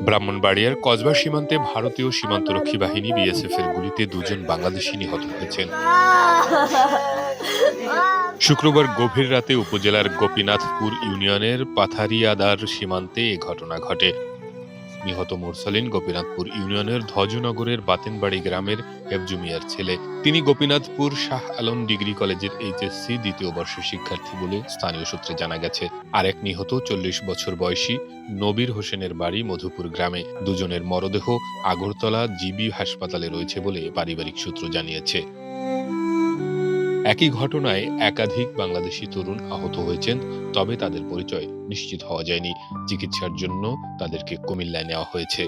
ব্রাহ্মণবাড়িয়ার কসবা সীমান্তে ভারতীয় সীমান্তরক্ষী বাহিনী বিএসএফ এর গুলিতে দুজন বাংলাদেশি নিহত হয়েছেন। শুক্রবার গভীর রাতে উপজেলার গোপীনাথপুর ইউনিয়নের পাথারিয়াদার সীমান্তে এ ঘটনা ঘটে। নিহত মুরসালিন গোপীনাথপুর ইউনিয়নের ধ্বজনগরের বাতেনবাড়ি গ্রামের হেফজু মিয়ার ছেলে। তিনি গোপীনাথপুর শাহ আলম ডিগ্রি কলেজের এইচএসসি দ্বিতীয় বর্ষের শিক্ষার্থী বলে স্থানীয় সূত্রে জানা গেছে। আরেক নিহত 40 বছর বয়সী নবীর হোসেনের বাড়ি মধুপুর গ্রামে। দুজনের মরদেহ আগরতলা জিবি হাসপাতালে রয়েছে বলে পারিবারিক সূত্র জানিয়েছে। একই ঘটনায় একাধিক বাংলাদেশি তরুণ আহত হয়েছেন, তবে তাদের পরিচয় নিশ্চিত হওয়া যায়নি। চিকিৎসার জন্য তাদেরকে কুমিল্লায় নেওয়া হয়েছে।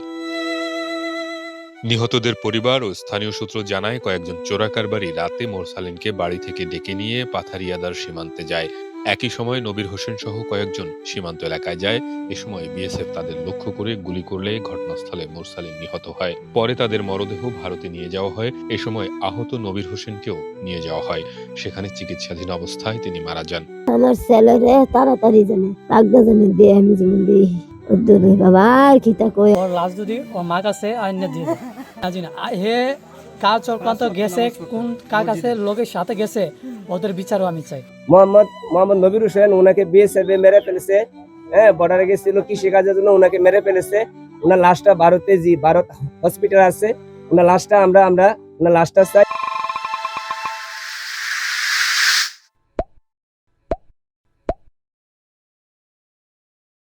নিহতদের পরিবার ও স্থানীয় সূত্র জানায়, কয়েকজন চোরাকারবারি রাতে মোরসালিনকে বাড়ি থেকে ডেকে নিয়ে পাথারিয়াদার সীমান্তে যায়। একই সময় নবীর হোসেন সহ কয়েকজন সীমান্ত এলাকায় যায়। এ সময় বিএসএফ তাদের লক্ষ্য করে গুলি করলে ঘটনাস্থলে মোরসালিন নিহত হয়। পরে তাদের মরদেহ ভারতে নিয়ে যাওয়া হয়। এ সময় আহত নবীর হোসেনকেও নিয়ে যাওয়া হয়। সেখানে চিকিৎসাধীন অবস্থায় তিনি মারা যান। আমার ছেলেরে তাড়াতাড়ি জানে রাখতে জানে দিয়ে আমি যেমন দিই বাবা আর কি তা কই ওর লাশ যদি ও মা কাছে আইনে দিয়ে না হে কাজ চক্রান্ত গেছে কোন কার কাছে লোকের সাথে গেছে ওদের বিচারও আমি চাই। মোহাম্মদ নবীর হোসেন ওনাকে বিএসএফ মেরে ফেলেছে। বর্ডারে গেছিল কৃষি কাজের জন্য, ওনাকে মেরে ফেলেছে। ওনার লাশটা ভারত হসপিটাল আছে। ওনার লাশটা আমরা ওনার লাশটা চাই।